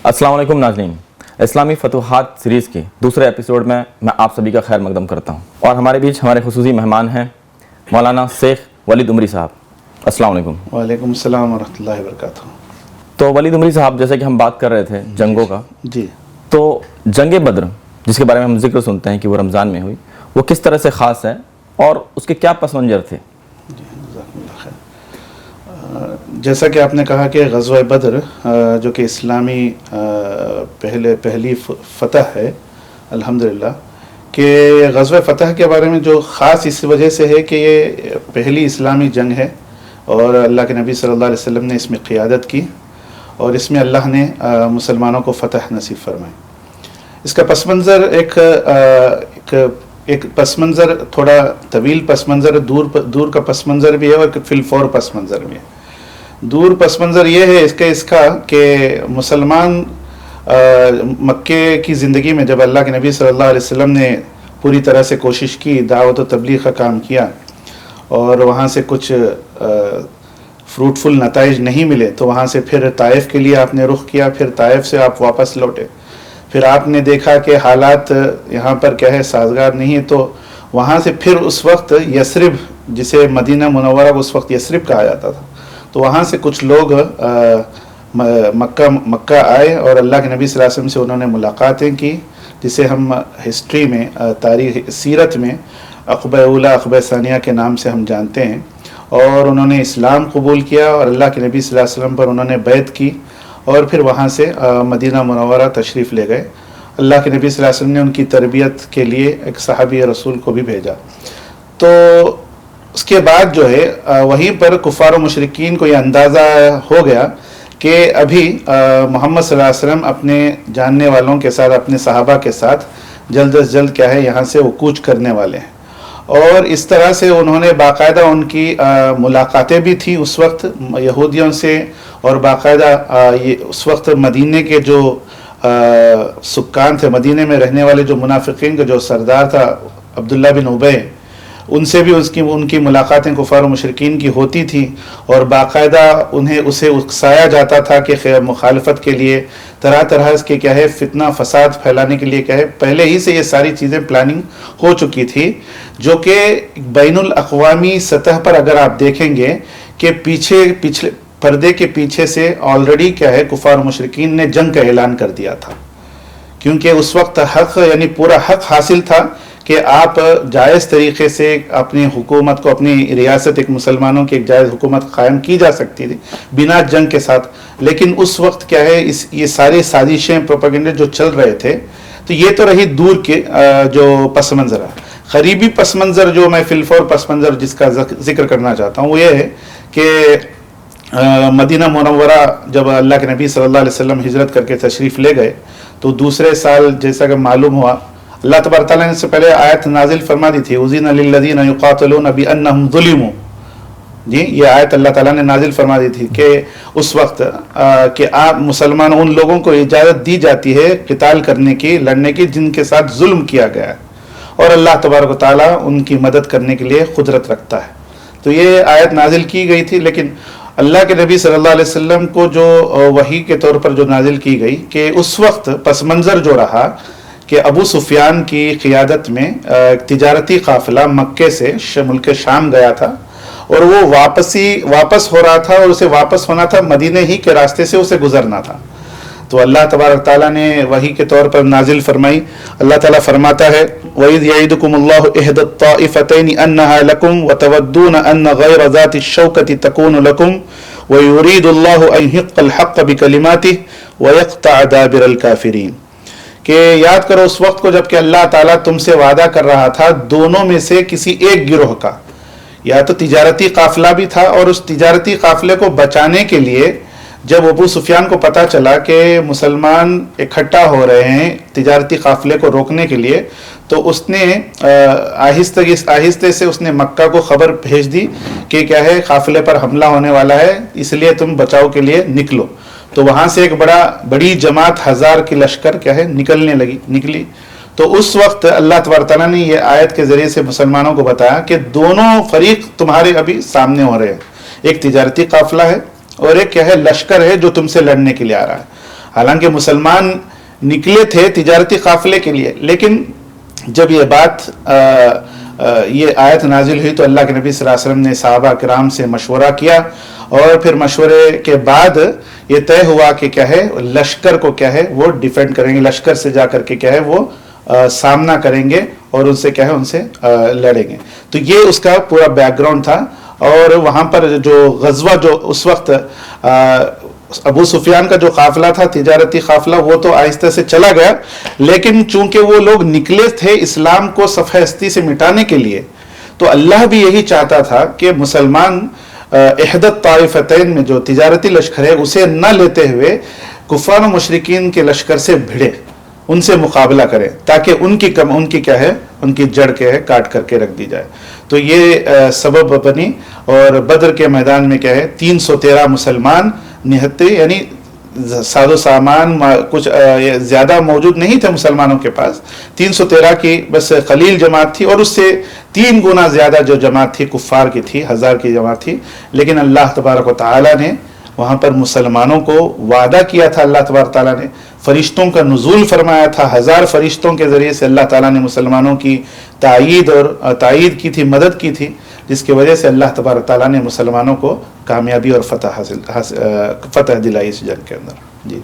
السلام علیکم ناظرین، اسلامی فتوحات سیریز کے دوسرے ایپیسوڈ میں آپ سبھی کا خیر مقدم کرتا ہوں، اور ہمارے بیچ ہمارے خصوصی مہمان ہیں مولانا شیخ ولید عمری صاحب۔ السلام علیکم۔ وعلیکم السلام ورحمۃ اللہ وبرکاتہ۔ تو ولید عمری صاحب، جیسے کہ ہم بات کر رہے تھے جنگوں کا، جی، تو جنگ بدر جس کے بارے میں ہم ذکر سنتے ہیں کہ وہ رمضان میں ہوئی، وہ کس طرح سے خاص ہے اور اس کے کیا پس منظر تھے؟ جزاکم اللہ خیر۔ جیسا کہ آپ نے کہا کہ غزوہ بدر جو کہ اسلامی پہلی فتح ہے الحمدللہ، کہ غزوہ فتح کے بارے میں جو خاص اس وجہ سے ہے کہ یہ پہلی اسلامی جنگ ہے اور اللہ کے نبی صلی اللہ علیہ وسلم نے اس میں قیادت کی اور اس میں اللہ نے مسلمانوں کو فتح نصیب فرمائی۔ اس کا پس منظر ایک پس منظر تھوڑا طویل پس منظر، دور کا پس منظر بھی ہے اور فی الفور پس منظر بھی ہے۔ دور پس منظر یہ ہے اس کا کہ مسلمان مکے کی زندگی میں جب اللہ کے نبی صلی اللہ علیہ وسلم نے پوری طرح سے کوشش کی، دعوت و تبلیغ کا کام کیا اور وہاں سے کچھ فروٹفل نتائج نہیں ملے، تو وہاں سے پھر طائف کے لیے آپ نے رخ کیا، پھر طائف سے آپ واپس لوٹے، پھر آپ نے دیکھا کہ حالات یہاں پر کیا ہے سازگار نہیں ہے، تو وہاں سے پھر اس وقت یثرب، جسے مدینہ منورہ اس وقت یثرب کہا جاتا تھا، تو وہاں سے کچھ لوگ مکہ آئے اور اللہ کے نبی صلی اللہ علیہ وسلم سے انہوں نے ملاقاتیں کی، جسے ہم ہسٹری میں تاریخ سیرت میں عقبہ اولیٰ عقبہ ثانیہ کے نام سے ہم جانتے ہیں، اور انہوں نے اسلام قبول کیا اور اللہ کے نبی صلی اللہ علیہ وسلم پر انہوں نے بیعت کی اور پھر وہاں سے مدینہ منورہ تشریف لے گئے۔ اللہ کے نبی صلی اللہ علیہ وسلم نے ان کی تربیت کے لیے ایک صحابی رسول کو بھی بھیجا۔ تو اس کے بعد جو ہے وہیں پر کفار و مشرکین کو یہ اندازہ ہو گیا کہ ابھی محمد صلی اللہ علیہ وسلم اپنے جاننے والوں کے ساتھ، اپنے صحابہ کے ساتھ جلد از جلد کیا ہے یہاں سے وہ کوچ کرنے والے ہیں، اور اس طرح سے انہوں نے باقاعدہ ان کی ملاقاتیں بھی تھیں اس وقت یہودیوں سے، اور باقاعدہ اس وقت مدینے کے جو سکان تھے، مدینے میں رہنے والے جو منافقین کا جو سردار تھا عبداللہ بن ابی، ان سے بھی ان کی ملاقاتیں کفار و مشرکین کی ہوتی تھی، اور باقاعدہ اسے اکسایا جاتا تھا کہ مخالفت کے لیے طرح طرح کے کیا ہے فتنہ فساد پھیلانے کے لیے کیا ہے پہلے ہی سے یہ ساری چیزیں پلاننگ ہو چکی تھی، جو کہ بین الاقوامی سطح پر اگر آپ دیکھیں گے کہ پچھلے پردے کے پیچھے سے آلریڈی کیا ہے کفار و مشرکین نے جنگ کا اعلان کر دیا تھا، کیونکہ اس وقت حق یعنی پورا حق حاصل تھا کہ آپ جائز طریقے سے اپنی حکومت کو، اپنی ریاست ایک مسلمانوں کی ایک جائز حکومت قائم کی جا سکتی تھی بنا جنگ کے ساتھ، لیکن اس وقت کیا ہے یہ سارے سازشیں پروپیگنڈے جو چل رہے تھے، تو یہ تو رہی دور کے جو پس منظر ہے۔ قریبی پس منظر جو میں فی الفور پس منظر جس کا ذکر کرنا چاہتا ہوں وہ یہ ہے کہ مدینہ منورہ جب اللہ کے نبی صلی اللہ علیہ وسلم ہجرت کر کے تشریف لے گئے، تو دوسرے سال جیسا کہ معلوم ہوا، اللہ تبارک تعالیٰ نے اس سے پہلے آیت نازل فرما دی تھی، اذن للذین یقاتلون بانہم ظلموا، جی یہ آیت اللہ تعالیٰ نے نازل فرما دی تھی کہ اس وقت کہ آپ مسلمان ان لوگوں کو اجازت دی جاتی ہے قتال کرنے کی، لڑنے کی، جن کے ساتھ ظلم کیا گیا ہے، اور اللہ تبارک و تعالیٰ ان کی مدد کرنے کے لیے قدرت رکھتا ہے۔ تو یہ آیت نازل کی گئی تھی، لیکن اللہ کے نبی صلی اللہ علیہ وسلم کو جو وحی کے طور پر جو نازل کی گئی کہ اس وقت پس منظر جو رہا کہ ابو سفیان کی قیادت میں تجارتی قافلہ مکے سے ملک شام گیا تھا، اور وہ واپس ہو رہا تھا، اور اسے واپس ہونا تھا مدینے ہی کے راستے سے اسے گزرنا تھا۔ تو اللہ تبارک تعالیٰ نے وحی کے طور پر نازل فرمائی۔ اللہ تعالیٰ فرماتا ہے وَإِذْ يَعِدُكُمُ اللَّهُ إِحْدَى الطَّائِفَتَيْنِ أَنَّهَا لَكُمْ وَتَوَدُّونَ أَنَّ غَيْرَ ذَاتِ الشَّوْكَةِ تَكُونُ لَكُمْ وَيُرِيدُ اللَّهُ أَنْ يُحِقَّ الْحَقَّ بِكَلِمَاتِهِ وَيَقْطَعَ دَابِرَ الْكَافِرِينَ، کہ یاد کرو اس وقت کو جب کہ اللہ تعالیٰ تم سے وعدہ کر رہا تھا دونوں میں سے کسی ایک گروہ کا، یا تو تجارتی قافلہ بھی تھا، اور اس تجارتی قافلے کو بچانے کے لیے جب ابو سفیان کو پتہ چلا کہ مسلمان اکٹھا ہو رہے ہیں تجارتی قافلے کو روکنے کے لیے، تو اس نے آہستہ سے اس نے مکہ کو خبر بھیج دی کہ کیا ہے قافلے پر حملہ ہونے والا ہے، اس لیے تم بچاؤ کے لیے نکلو۔ تو وہاں سے ایک بڑی جماعت 1000 کی لشکر کیا ہے نکلی۔ تو اس وقت اللہ تبارک تعالیٰ نے یہ آیت کے ذریعے سے مسلمانوں کو بتایا کہ دونوں فریق تمہارے ابھی سامنے ہو رہے ہیں، ایک تجارتی قافلہ ہے اور ایک کیا ہے لشکر ہے جو تم سے لڑنے کے لیے آ رہا ہے۔ حالانکہ مسلمان نکلے تھے تجارتی قافلے کے لیے، لیکن جب یہ بات یہ آیت نازل ہوئی تو اللہ کے نبی صلی اللہ علیہ وسلم نے صحابہ کرام سے مشورہ کیا، اور پھر مشورے کے بعد یہ طے ہوا کہ کیا ہے لشکر کو کیا ہے وہ ڈیفینڈ کریں گے، لشکر سے جا کر کے کیا ہے وہ سامنا کریں گے اور ان سے کیا ہے ان سے لڑیں گے۔ تو یہ اس کا پورا بیک گراؤنڈ تھا۔ اور وہاں پر جو غزوہ جو اس وقت ابو سفیان کا جو قافلہ تھا تجارتی قافلہ وہ تو آہستہ سے چلا گیا، لیکن چونکہ وہ لوگ نکلے تھے اسلام کو صفحہ ہستی سے مٹانے کے لیے، تو اللہ بھی یہی چاہتا تھا کہ مسلمان احدت طائفتین میں جو تجارتی لشکر ہے اسے نہ لیتے ہوئے کفار و مشرکین کے لشکر سے بھڑے، ان سے مقابلہ کرے، تاکہ ان کی کیا ہے ان کی جڑ کے ہے کاٹ کر کے رکھ دی جائے۔ تو یہ سبب بنی، اور بدر کے میدان میں کیا ہے 313 مسلمان نہتے، یعنی ساز و سامان کچھ زیادہ موجود نہیں تھے مسلمانوں کے پاس، 313 کی بس قلیل جماعت تھی، اور اس سے 3 گنا زیادہ جو جماعت تھی کفار کی تھی، 1000 کی جماعت تھی۔ لیکن اللہ تبارک و تعالی نے وہاں پر مسلمانوں کو وعدہ کیا تھا، اللہ تبارک و تعالی نے فرشتوں کا نزول فرمایا تھا، 1000 فرشتوں کے ذریعے سے اللہ تعالیٰ نے مسلمانوں کی تائید کی تھی، مدد کی تھی، جس کی وجہ سے اللہ تبارک تعالیٰ نے مسلمانوں کو کامیابی اور فتح دلائی اس جنگ کے اندر۔ جی